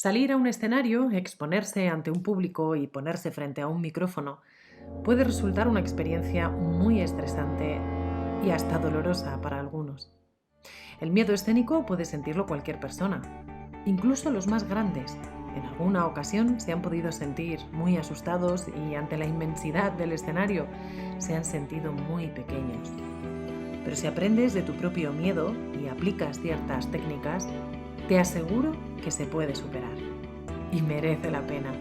Salir a un escenario, exponerse ante un público y ponerse frente a un micrófono puede resultar una experiencia muy estresante y hasta dolorosa para algunos. El miedo escénico puede sentirlo cualquier persona, incluso los más grandes. En alguna ocasión se han podido sentir muy asustados y ante la inmensidad del escenario se han sentido muy pequeños. Pero si aprendes de tu propio miedo y aplicas ciertas técnicas, te aseguro que se puede superar y merece la pena.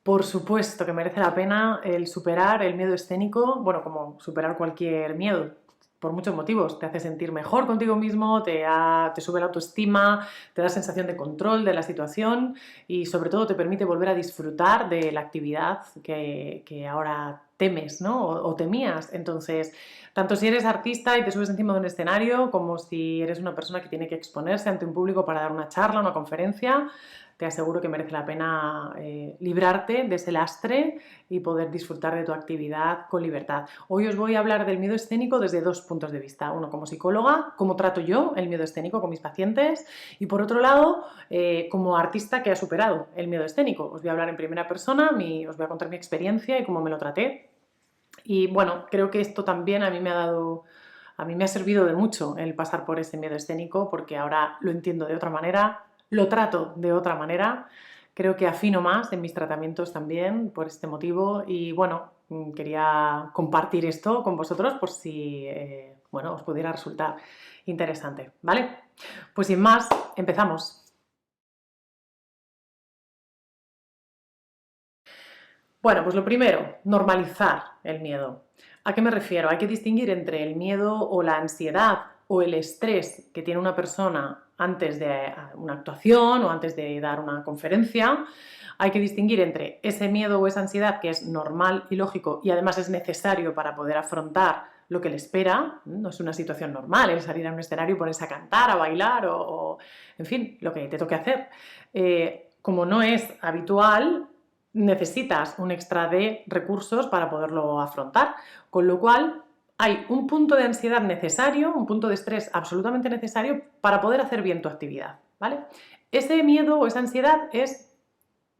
Por supuesto que merece la pena el superar el miedo escénico, bueno, como superar cualquier miedo, por muchos motivos. Te hace sentir mejor contigo mismo, te sube la autoestima, te da sensación de control de la situación y sobre todo te permite volver a disfrutar de la actividad que ahora temes, ¿no? O temías. Entonces, tanto si eres artista y te subes encima de un escenario, como si eres una persona que tiene que exponerse ante un público para dar una charla, una conferencia, te aseguro que merece la pena librarte de ese lastre y poder disfrutar de tu actividad con libertad. Hoy os voy a hablar del miedo escénico desde dos puntos de vista. Uno, como psicóloga, cómo trato yo el miedo escénico con mis pacientes, y por otro lado, como artista que ha superado el miedo escénico. Os voy a hablar en primera persona, os voy a contar mi experiencia y cómo me lo traté. Y bueno, creo que esto también a mí me ha servido de mucho el pasar por ese miedo escénico, porque ahora lo entiendo de otra manera, lo trato de otra manera, creo que afino más en mis tratamientos también por este motivo y bueno, quería compartir esto con vosotros por si bueno, os pudiera resultar interesante, ¿vale? Pues sin más, empezamos. Bueno, pues lo primero, normalizar el miedo. ¿A qué me refiero? Hay que distinguir entre el miedo o la ansiedad o el estrés que tiene una persona antes de una actuación o antes de dar una conferencia. Hay que distinguir entre ese miedo o esa ansiedad que es normal y lógico y además es necesario para poder afrontar lo que le espera. No es una situación normal el salir a un escenario y ponerse a cantar, a bailar en fin, lo que te toque hacer. Como no es habitual, necesitas un extra de recursos para poderlo afrontar, con lo cual hay un punto de ansiedad necesario, un punto de estrés absolutamente necesario para poder hacer bien tu actividad, ¿vale? Ese miedo o esa ansiedad es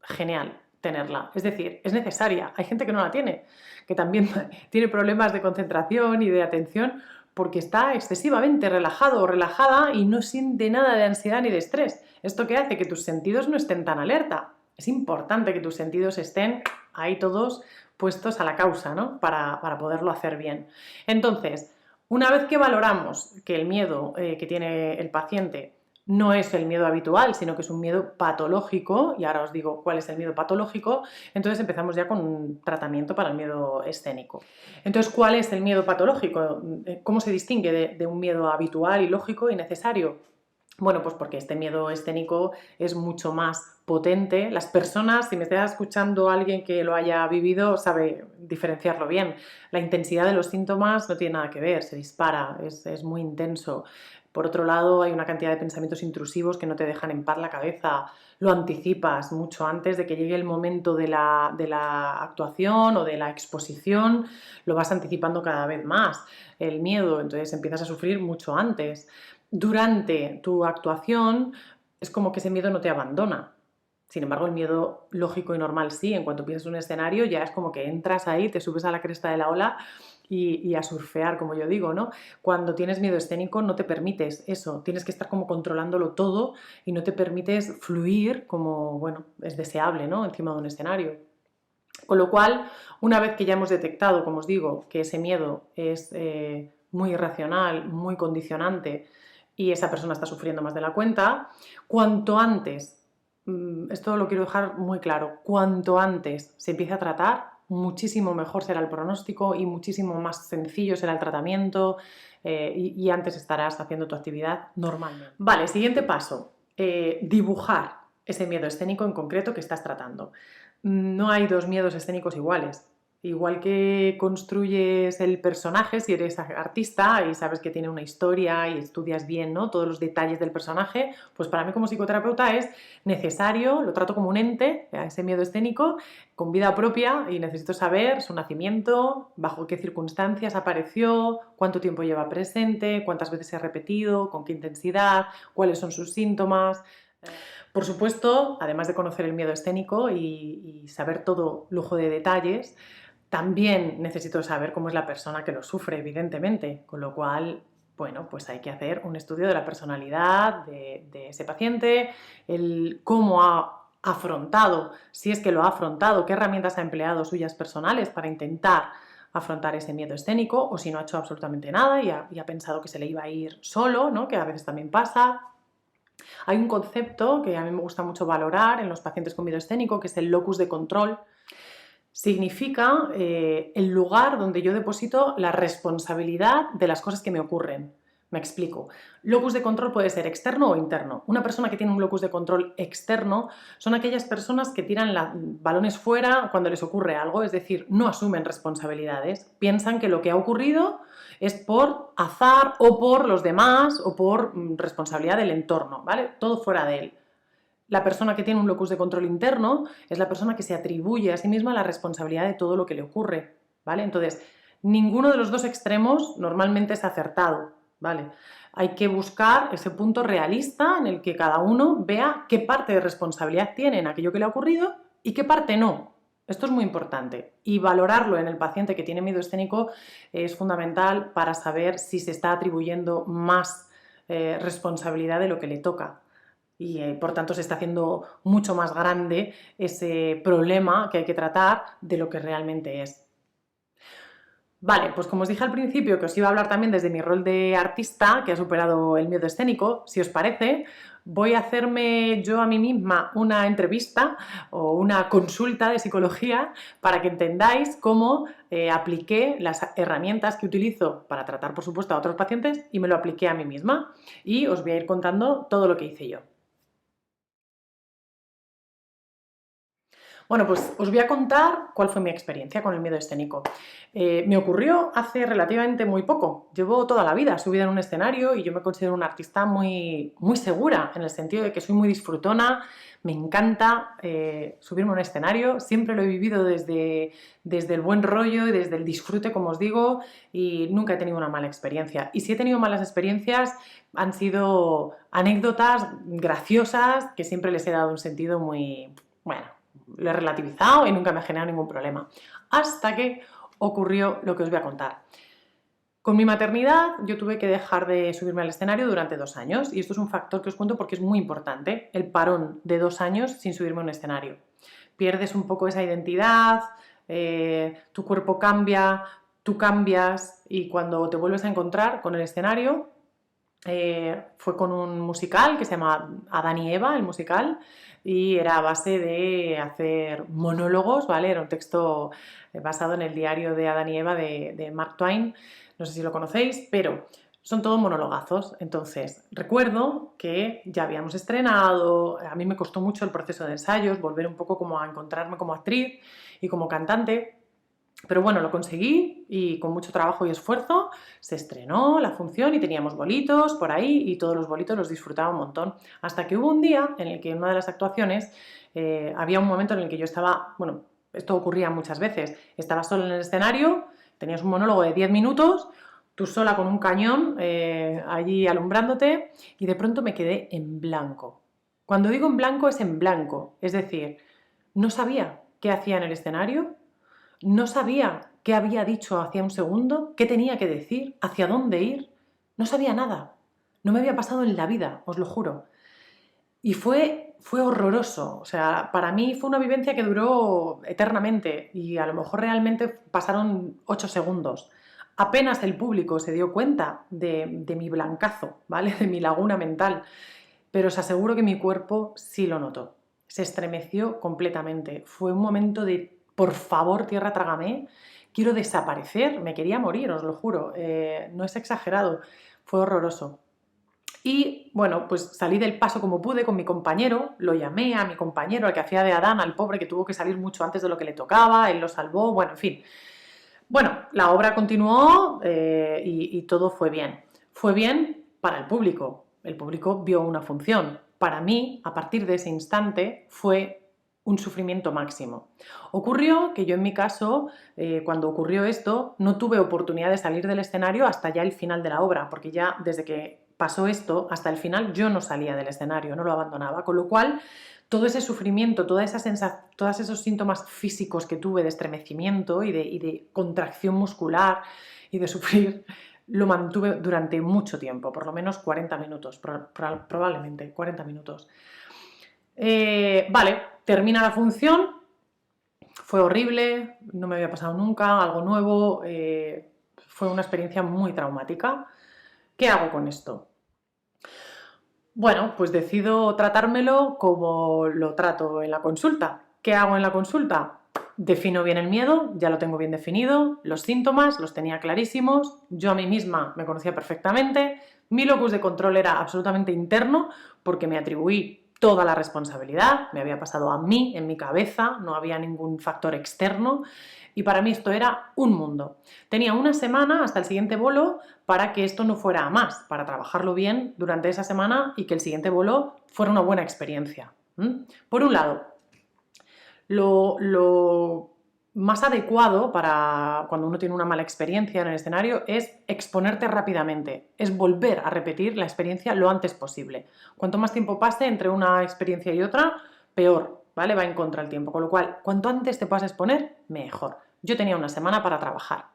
genial tenerla, es decir, es necesaria. Hay gente que no la tiene, que también tiene problemas de concentración y de atención porque está excesivamente relajado o relajada y no siente nada de ansiedad ni de estrés. ¿Esto qué hace? Que tus sentidos no estén tan alerta. Es importante que tus sentidos estén ahí todos puestos a la causa, ¿no? Para poderlo hacer bien. Entonces, una vez que valoramos que el miedo que tiene el paciente no es el miedo habitual, sino que es un miedo patológico, y ahora os digo cuál es el miedo patológico, entonces empezamos ya con un tratamiento para el miedo escénico. Entonces, ¿cuál es el miedo patológico? ¿Cómo se distingue de un miedo habitual y lógico y necesario? Bueno, pues porque este miedo escénico es mucho más potente. Las personas, si me está escuchando alguien que lo haya vivido, sabe diferenciarlo bien. La intensidad de los síntomas no tiene nada que ver, se dispara, es muy intenso. Por otro lado, hay una cantidad de pensamientos intrusivos que no te dejan en paz la cabeza. Lo anticipas mucho antes de que llegue el momento de la actuación o de la exposición, lo vas anticipando cada vez más. El miedo, entonces empiezas a sufrir mucho antes. Durante tu actuación es como que ese miedo no te abandona. Sin embargo, el miedo lógico y normal sí, en cuanto piensas en un escenario ya es como que entras ahí, te subes a la cresta de la ola y a surfear, como yo digo, ¿no? Cuando tienes miedo escénico no te permites eso, tienes que estar como controlándolo todo y no te permites fluir como, bueno, es deseable, ¿no? Encima de un escenario. Con lo cual, una vez que ya hemos detectado, como os digo, que ese miedo es muy irracional, muy condicionante y esa persona está sufriendo más de la cuenta, cuanto antes, esto lo quiero dejar muy claro, cuanto antes se empiece a tratar, muchísimo mejor será el pronóstico y muchísimo más sencillo será el tratamiento y antes estarás haciendo tu actividad normalmente. Vale, siguiente paso, dibujar ese miedo escénico en concreto que estás tratando. No hay dos miedos escénicos iguales. Igual que construyes el personaje, si eres artista y sabes que tiene una historia y estudias bien, ¿no?, todos los detalles del personaje, pues para mí como psicoterapeuta es necesario, lo trato como un ente, a ese miedo escénico, con vida propia y necesito saber su nacimiento, bajo qué circunstancias apareció, cuánto tiempo lleva presente, cuántas veces se ha repetido, con qué intensidad, cuáles son sus síntomas. Por supuesto, además de conocer el miedo escénico y saber todo lujo de detalles, también necesito saber cómo es la persona que lo sufre, evidentemente, con lo cual, bueno, pues hay que hacer un estudio de la personalidad de ese paciente, el cómo ha afrontado, si es que lo ha afrontado, qué herramientas ha empleado suyas personales para intentar afrontar ese miedo escénico, o si no ha hecho absolutamente nada y ha pensado que se le iba a ir solo, ¿no? Que a veces también pasa. Hay un concepto que a mí me gusta mucho valorar en los pacientes con miedo escénico, que es el locus de control. Significa el lugar donde yo deposito la responsabilidad de las cosas que me ocurren. Me explico. Locus de control puede ser externo o interno. Una persona que tiene un locus de control externo son aquellas personas que tiran balones fuera cuando les ocurre algo, es decir, no asumen responsabilidades. Piensan que lo que ha ocurrido es por azar o por los demás o por responsabilidad del entorno, ¿vale? Todo fuera de él. La persona que tiene un locus de control interno es la persona que se atribuye a sí misma la responsabilidad de todo lo que le ocurre, ¿vale? Entonces, ninguno de los dos extremos normalmente es acertado, ¿vale? Hay que buscar ese punto realista en el que cada uno vea qué parte de responsabilidad tiene en aquello que le ha ocurrido y qué parte no. Esto es muy importante y valorarlo en el paciente que tiene miedo escénico es fundamental para saber si se está atribuyendo más responsabilidad de lo que le toca y por tanto se está haciendo mucho más grande ese problema que hay que tratar de lo que realmente es. Vale, pues como os dije al principio que os iba a hablar también desde mi rol de artista que ha superado el miedo escénico, si os parece, voy a hacerme yo a mí misma una entrevista o una consulta de psicología para que entendáis cómo apliqué las herramientas que utilizo para tratar, por supuesto, a otros pacientes y me lo apliqué a mí misma y os voy a ir contando todo lo que hice yo. Bueno, pues os voy a contar cuál fue mi experiencia con el miedo escénico. Me ocurrió hace relativamente muy poco. Llevo toda la vida subida en un escenario y yo me considero una artista muy, muy segura, en el sentido de que soy muy disfrutona, me encanta subirme a un escenario, siempre lo he vivido desde el buen rollo y desde el disfrute, como os digo, y nunca he tenido una mala experiencia. Y si he tenido malas experiencias, han sido anécdotas graciosas que siempre les he dado un sentido muy, bueno, lo he relativizado y nunca me ha generado ningún problema. Hasta que ocurrió lo que os voy a contar. Con mi maternidad yo tuve que dejar de subirme al escenario durante 2 años y esto es un factor que os cuento porque es muy importante, el parón de 2 años sin subirme a un escenario. Pierdes un poco esa identidad, tu cuerpo cambia, tú cambias y cuando te vuelves a encontrar con el escenario, fue con un musical que se llama Adán y Eva, el musical, y era a base de hacer monólogos, ¿vale? Era un texto basado en el diario de Adán y Eva de Mark Twain, no sé si lo conocéis, pero son todos monologazos. Entonces, recuerdo que ya habíamos estrenado, a mí me costó mucho el proceso de ensayos, volver un poco como a encontrarme como actriz y como cantante, pero bueno, lo conseguí y con mucho trabajo y esfuerzo se estrenó la función y teníamos bolitos por ahí y todos los bolitos los disfrutaba un montón. Hasta que hubo un día en el que en una de las actuaciones había un momento en el que yo estaba, bueno, esto ocurría muchas veces, estaba sola en el escenario, tenías un monólogo de 10 minutos, tú sola con un cañón allí alumbrándote y de pronto me quedé en blanco. Cuando digo en blanco es en blanco, es decir, no sabía qué hacía en el escenario, no sabía qué había dicho hacía un segundo, qué tenía que decir, hacia dónde ir. No sabía nada. No me había pasado en la vida, os lo juro. Y fue horroroso. O sea, para mí fue una vivencia que duró eternamente y a lo mejor realmente pasaron 8 segundos. Apenas el público se dio cuenta de mi blancazo, ¿vale? De mi laguna mental. Pero os aseguro que mi cuerpo sí lo notó. Se estremeció completamente. Fue un momento de, por favor, tierra, trágame, quiero desaparecer, me quería morir, os lo juro. No es exagerado, fue horroroso. Y bueno, pues salí del paso como pude con mi compañero, lo llamé a mi compañero, al que hacía de Adán, al pobre que tuvo que salir mucho antes de lo que le tocaba, él lo salvó, bueno, en fin. Bueno, la obra continuó y todo fue bien. Fue bien para el público vio una función. Para mí, a partir de ese instante, fue un sufrimiento máximo. Ocurrió que yo en mi caso, cuando ocurrió esto, no tuve oportunidad de salir del escenario hasta ya el final de la obra, porque ya desde que pasó esto, hasta el final yo no salía del escenario, no lo abandonaba, con lo cual todo ese sufrimiento, todos esos síntomas físicos que tuve de estremecimiento y de contracción muscular y de sufrir, lo mantuve durante mucho tiempo, por lo menos 40 minutos, probablemente 40 minutos. Vale, termina la función, fue horrible, no me había pasado nunca, algo nuevo, fue una experiencia muy traumática. ¿Qué hago con esto? Bueno, pues decido tratármelo como lo trato en la consulta. ¿Qué hago en la consulta? Defino bien el miedo, ya lo tengo bien definido, los síntomas los tenía clarísimos, yo a mí misma me conocía perfectamente, mi locus de control era absolutamente interno porque me atribuí toda la responsabilidad, me había pasado a mí, en mi cabeza, no había ningún factor externo y para mí esto era un mundo. Tenía una semana hasta el siguiente bolo para que esto no fuera a más, para trabajarlo bien durante esa semana y que el siguiente bolo fuera una buena experiencia. Por un lado, lo más adecuado para cuando uno tiene una mala experiencia en el escenario es exponerte rápidamente, es volver a repetir la experiencia lo antes posible. Cuanto más tiempo pase entre una experiencia y otra, peor, ¿vale? Va en contra el tiempo, con lo cual, cuanto antes te puedas exponer, mejor. Yo tenía una semana para trabajar.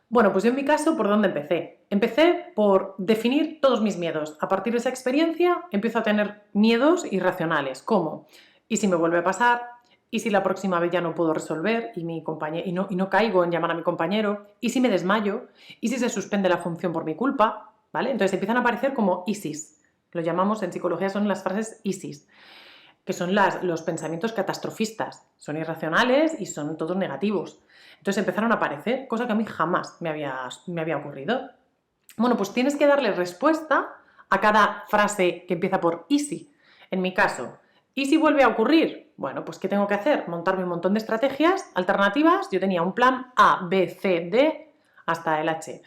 Bueno, pues yo en mi caso, ¿por dónde empecé? Empecé por definir todos mis miedos. A partir de esa experiencia empiezo a tener miedos irracionales, como ¿y si me vuelve a pasar? ¿Y si la próxima vez ya no puedo resolver y no caigo en llamar a mi compañero? ¿Y si me desmayo? ¿Y si se suspende la función por mi culpa? ¿Vale? Entonces empiezan a aparecer como ISIS. Lo llamamos en psicología, son las frases ISIS, que son los pensamientos catastrofistas. Son irracionales y son todos negativos. Entonces empezaron a aparecer, cosa que a mí jamás me había ocurrido. Bueno, pues tienes que darle respuesta a cada frase que empieza por easy. En mi caso, ¿y si vuelve a ocurrir? Bueno, pues ¿qué tengo que hacer? Montarme un montón de estrategias alternativas. Yo tenía un plan A, B, C, D hasta el H.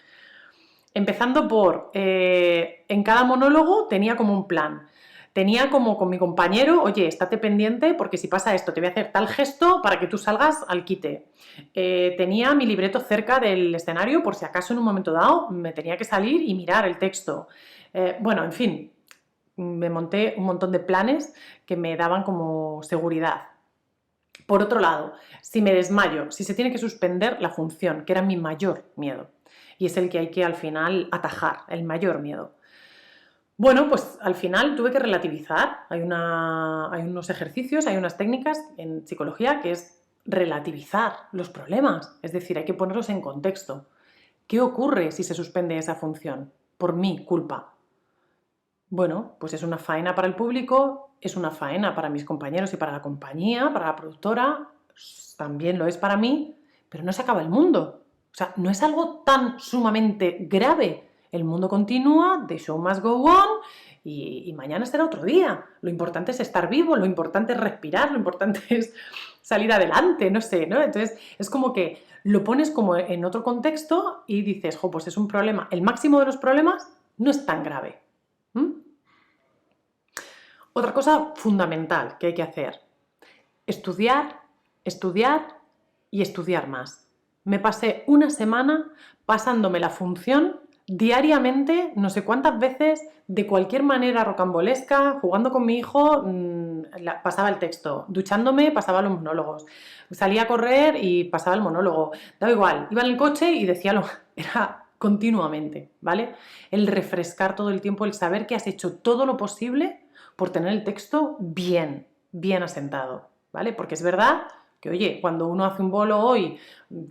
Empezando por, en cada monólogo tenía como un plan. Tenía como con mi compañero, oye, estate pendiente porque si pasa esto te voy a hacer tal gesto para que tú salgas al quite. Tenía mi libreto cerca del escenario por si acaso en un momento dado me tenía que salir y mirar el texto. Bueno, en fin, me monté un montón de planes que me daban como seguridad. Por otro lado, si me desmayo, si se tiene que suspender la función, que era mi mayor miedo, y es el que hay que al final atajar, el mayor miedo. Bueno, pues al final tuve que relativizar. Hay unos ejercicios, hay unas técnicas en psicología que es relativizar los problemas, es decir, hay que ponerlos en contexto. ¿Qué ocurre si se suspende esa función? Por mi culpa. Bueno, pues es una faena para el público, es una faena para mis compañeros y para la compañía, para la productora, también lo es para mí, pero no se acaba el mundo. O sea, no es algo tan sumamente grave. El mundo continúa, the show must go on y mañana será otro día. Lo importante es estar vivo, lo importante es respirar, lo importante es salir adelante, no sé, ¿no? Entonces es como que lo pones como en otro contexto y dices, jo, pues es un problema. El máximo de los problemas no es tan grave. Otra cosa fundamental que hay que hacer, estudiar, estudiar y estudiar más. Me pasé una semana pasándome la función diariamente, no sé cuántas veces, de cualquier manera rocambolesca, jugando con mi hijo, pasaba el texto, duchándome, pasaba los monólogos, salía a correr y pasaba el monólogo, daba igual, iba en el coche y decía lo... Era continuamente, ¿vale? El refrescar todo el tiempo, el saber que has hecho todo lo posible por tener el texto bien, bien asentado, ¿vale? Porque es verdad que, oye, cuando uno hace un bolo hoy,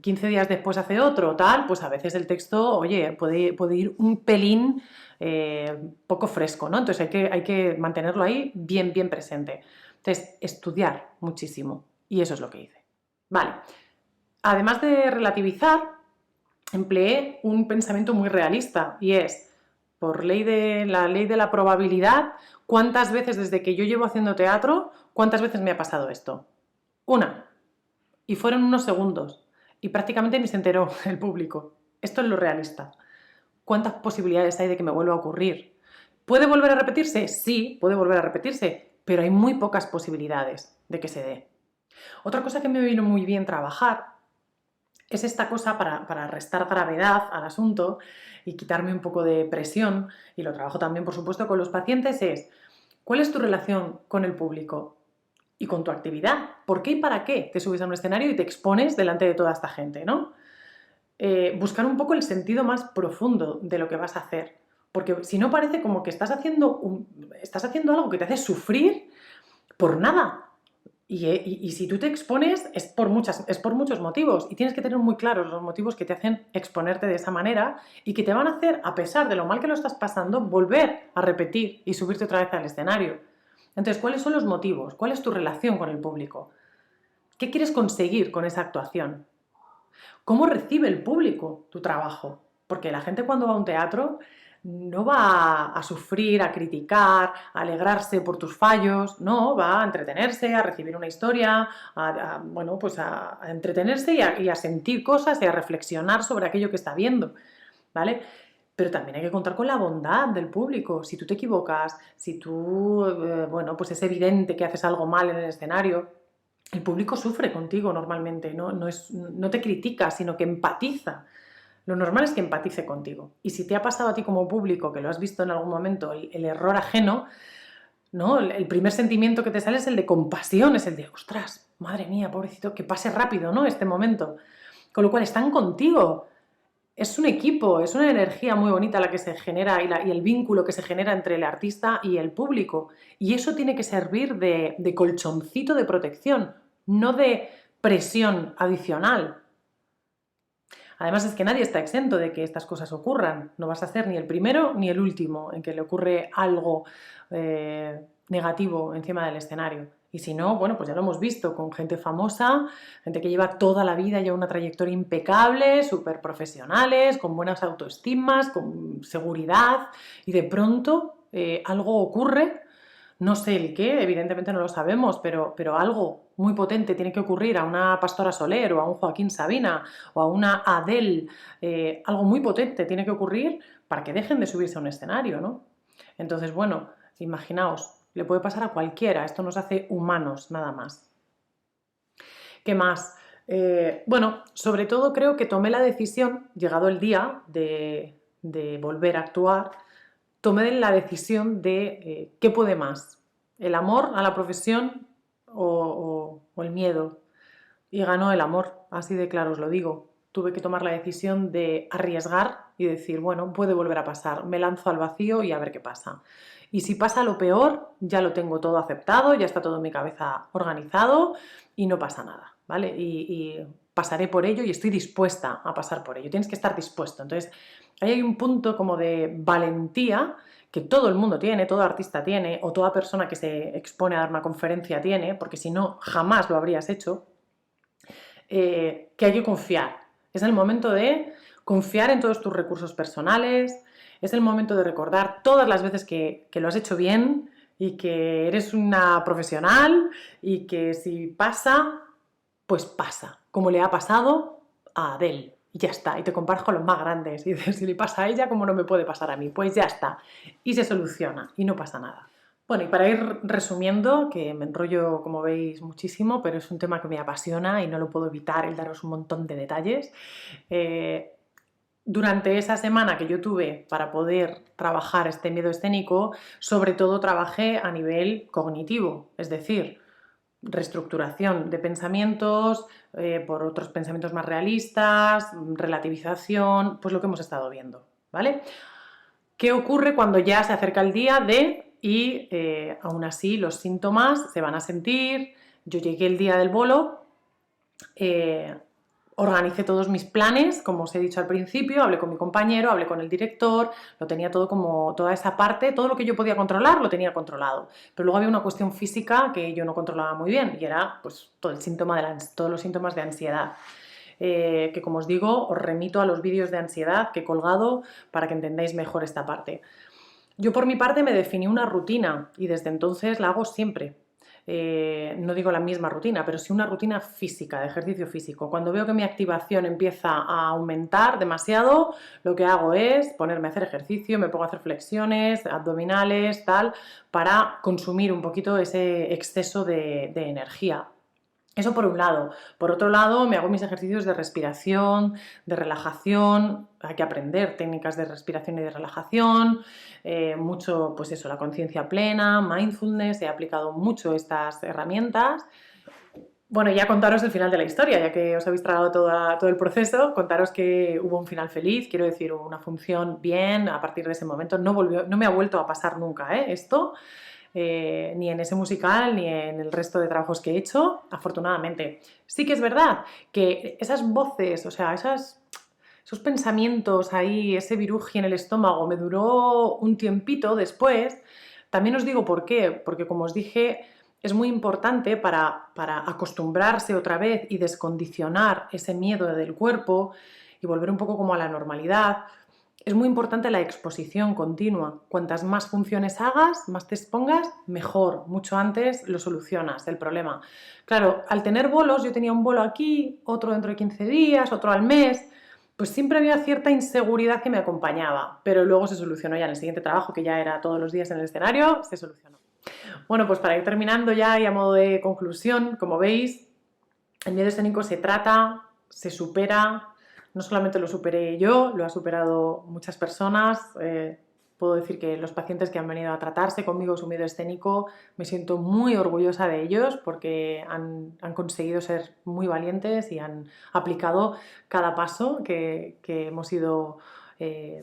15 días después hace otro, tal, pues a veces el texto, oye, puede ir un pelín poco fresco, ¿no? Entonces hay que mantenerlo ahí bien, bien presente. Entonces, estudiar muchísimo. Y eso es lo que hice. Vale. Además de relativizar, empleé un pensamiento muy realista y es, por la ley de la probabilidad, ¿cuántas veces desde que yo llevo haciendo teatro, cuántas veces me ha pasado esto? Una. Y fueron unos segundos. Y prácticamente ni se enteró el público. Esto es lo realista. ¿Cuántas posibilidades hay de que me vuelva a ocurrir? ¿Puede volver a repetirse? Sí, puede volver a repetirse, pero hay muy pocas posibilidades de que se dé. Otra cosa que me vino muy bien trabajar es esta cosa para restar gravedad al asunto y quitarme un poco de presión, y lo trabajo también, por supuesto, con los pacientes, es ¿cuál es tu relación con el público y con tu actividad? ¿Por qué y para qué te subes a un escenario y te expones delante de toda esta gente, ¿no? Buscar un poco el sentido más profundo de lo que vas a hacer, porque si no parece como que estás haciendo algo que te hace sufrir por nada. Y si tú te expones es por muchos motivos, y tienes que tener muy claros los motivos que te hacen exponerte de esa manera y que te van a hacer, a pesar de lo mal que lo estás pasando, volver a repetir y subirte otra vez al escenario. Entonces, ¿cuáles son los motivos? ¿Cuál es tu relación con el público? ¿Qué quieres conseguir con esa actuación? ¿Cómo recibe el público tu trabajo? Porque la gente, cuando va a un teatro, no va a sufrir, a criticar, a alegrarse por tus fallos, no, va a entretenerse, a recibir una historia, bueno, pues a entretenerse y a sentir cosas y a reflexionar sobre aquello que está viendo, ¿vale? Pero también hay que contar con la bondad del público. Si tú te equivocas, si tú, bueno, pues es evidente que haces algo mal en el escenario, el público sufre contigo normalmente, no te critica, sino que empatiza. Lo normal es que empatice contigo. Y si te ha pasado a ti como público, que lo has visto en algún momento, el error ajeno, ¿no? El primer sentimiento que te sale es el de compasión, es el de, ostras, madre mía, pobrecito, que pase rápido, ¿no? Este momento. Con lo cual están contigo. Es un equipo, es una energía muy bonita la que se genera y el vínculo que se genera entre el artista y el público. Y eso tiene que servir de colchoncito de protección, no de presión adicional. Además, es que nadie está exento de que estas cosas ocurran. No vas a ser ni el primero ni el último en que le ocurre algo negativo encima del escenario. Y si no, bueno, pues ya lo hemos visto con gente famosa, gente que lleva toda la vida, lleva una trayectoria impecable, súper profesionales, con buenas autoestimas, con seguridad, y de pronto algo ocurre. No sé el qué, evidentemente no lo sabemos, pero algo muy potente tiene que ocurrir a una Pastora Soler o a un Joaquín Sabina o a una Adele. Algo muy potente tiene que ocurrir para que dejen de subirse a un escenario, ¿no? Entonces, bueno, imaginaos, le puede pasar a cualquiera, esto nos hace humanos, nada más. ¿Qué más? Bueno, sobre todo creo que tomé la decisión, llegado el día de volver a actuar, tomé la decisión de qué puede más, el amor a la profesión o el miedo. Y ganó el amor, así de claro os lo digo. Tuve que tomar la decisión de arriesgar y decir, bueno, puede volver a pasar, me lanzo al vacío y a ver qué pasa. Y si pasa lo peor, ya lo tengo todo aceptado, ya está todo en mi cabeza organizado y no pasa nada, ¿vale? Y pasaré por ello y estoy dispuesta a pasar por ello. Tienes que estar dispuesto. Entonces, ahí hay un punto como de valentía que todo el mundo tiene, todo artista tiene, o toda persona que se expone a dar una conferencia tiene, porque si no, jamás lo habrías hecho, que hay que confiar. Es el momento de confiar en todos tus recursos personales, es el momento de recordar todas las veces que lo has hecho bien y que eres una profesional y que si pasa, pues pasa, como le ha pasado a Adele. Y ya está, y te comparas con los más grandes y dices, si le pasa a ella, ¿cómo no me puede pasar a mí? Pues ya está, y se soluciona y no pasa nada. Bueno, y para ir resumiendo, que me enrollo, como veis, muchísimo, pero es un tema que me apasiona y no lo puedo evitar el daros un montón de detalles. Durante esa semana que yo tuve para poder trabajar este miedo escénico, sobre todo trabajé a nivel cognitivo, es decir, reestructuración de pensamientos por otros pensamientos más realistas, relativización, pues lo que hemos estado viendo, ¿vale? ¿Qué ocurre cuando ya se acerca el día de y aún así los síntomas se van a sentir? Yo llegué el día del bolo, organicé todos mis planes, como os he dicho al principio, hablé con mi compañero, hablé con el director, lo tenía todo como toda esa parte, todo lo que yo podía controlar lo tenía controlado, pero luego había una cuestión física que yo no controlaba muy bien y era pues todos los síntomas de ansiedad. Que como os digo, os remito a los vídeos de ansiedad que he colgado para que entendáis mejor esta parte. Yo por mi parte me definí una rutina y desde entonces la hago siempre. No digo la misma rutina, pero sí una rutina física, de ejercicio físico. Cuando veo que mi activación empieza a aumentar demasiado, lo que hago es ponerme a hacer ejercicio, me pongo a hacer flexiones, abdominales, tal, para consumir un poquito ese exceso de energía. Eso por un lado. Por otro lado, me hago mis ejercicios de respiración, de relajación. Hay que aprender técnicas de respiración y de relajación. Mucho, pues eso, la conciencia plena, mindfulness. He aplicado mucho estas herramientas. Bueno, ya contaros el final de la historia, ya que os habéis tragado todo el proceso, contaros que hubo un final feliz, quiero decir, una función bien, a partir de ese momento no me ha vuelto a pasar nunca, esto, ni en ese musical, ni en el resto de trabajos que he hecho, afortunadamente. Sí que es verdad que esas voces, o sea, esos pensamientos ahí, ese viruji en el estómago, me duró un tiempito después. También os digo por qué, porque como os dije, es muy importante para acostumbrarse otra vez y descondicionar ese miedo del cuerpo y volver un poco como a la normalidad. Es muy importante la exposición continua. Cuantas más funciones hagas, más te expongas, mejor. Mucho antes lo solucionas, el problema. Claro, al tener bolos, yo tenía un bolo aquí, otro dentro de 15 días, otro al mes, pues siempre había cierta inseguridad que me acompañaba, pero luego se solucionó ya en el siguiente trabajo, que ya era todos los días en el escenario, se solucionó. Bueno, pues para ir terminando ya y a modo de conclusión, como veis, el miedo escénico se trata, se supera, no solamente lo superé yo, lo ha superado muchas personas. Puedo decir que los pacientes que han venido a tratarse conmigo su miedo escénico, me siento muy orgullosa de ellos porque han conseguido ser muy valientes y han aplicado cada paso que hemos ido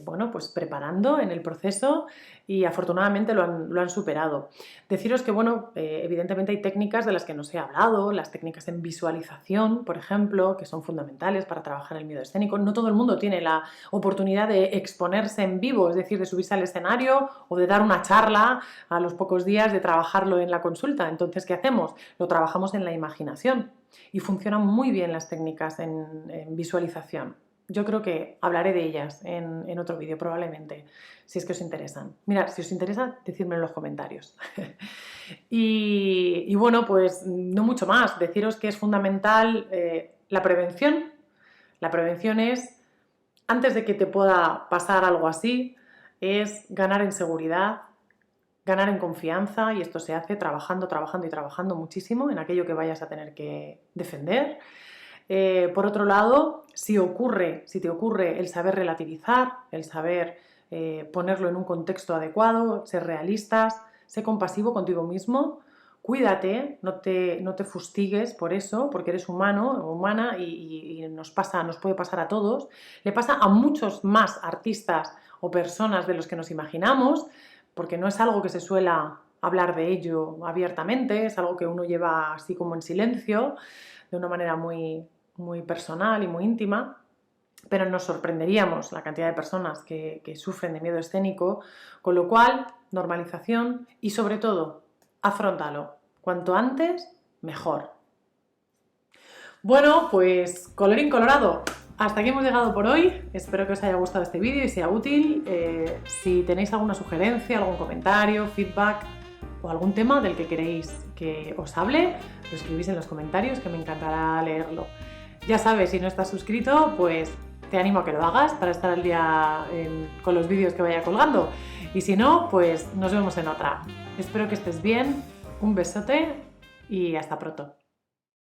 bueno, pues preparando en el proceso y afortunadamente lo han superado. Deciros que, bueno, evidentemente hay técnicas de las que no os he hablado, las técnicas en visualización, por ejemplo, que son fundamentales para trabajar el miedo escénico. No todo el mundo tiene la oportunidad de exponerse en vivo, es decir, de subirse al escenario o de dar una charla a los pocos días de trabajarlo en la consulta. Entonces, ¿qué hacemos? Lo trabajamos en la imaginación y funcionan muy bien las técnicas en visualización. Yo creo que hablaré de ellas en otro vídeo probablemente, si es que os interesan. Mirad, si os interesa, decidme en los comentarios. Y bueno, pues no mucho más. Deciros que es fundamental la prevención. La prevención es, antes de que te pueda pasar algo así, es ganar en seguridad, ganar en confianza, y esto se hace trabajando y trabajando muchísimo en aquello que vayas a tener que defender. Por otro lado, si te ocurre el saber relativizar, el saber ponerlo en un contexto adecuado, ser realistas, sé compasivo contigo mismo, cuídate, no te fustigues por eso, porque eres humano o humana y nos puede pasar a todos, le pasa a muchos más artistas o personas de los que nos imaginamos, porque no es algo que se suela hablar de ello abiertamente, es algo que uno lleva así como en silencio, de una manera muy personal y muy íntima, pero nos sorprenderíamos la cantidad de personas que sufren de miedo escénico, con lo cual, normalización y sobre todo, afróntalo. Cuanto antes, mejor. Bueno, pues colorín colorado, hasta aquí hemos llegado por hoy. Espero que os haya gustado este vídeo y sea útil. Si tenéis alguna sugerencia, algún comentario, feedback o algún tema del que queréis que os hable, lo escribís en los comentarios, que me encantará leerlo. Ya sabes, si no estás suscrito, pues te animo a que lo hagas para estar al día con los vídeos que vaya colgando. Y si no, pues nos vemos en otra. Espero que estés bien, un besote y hasta pronto.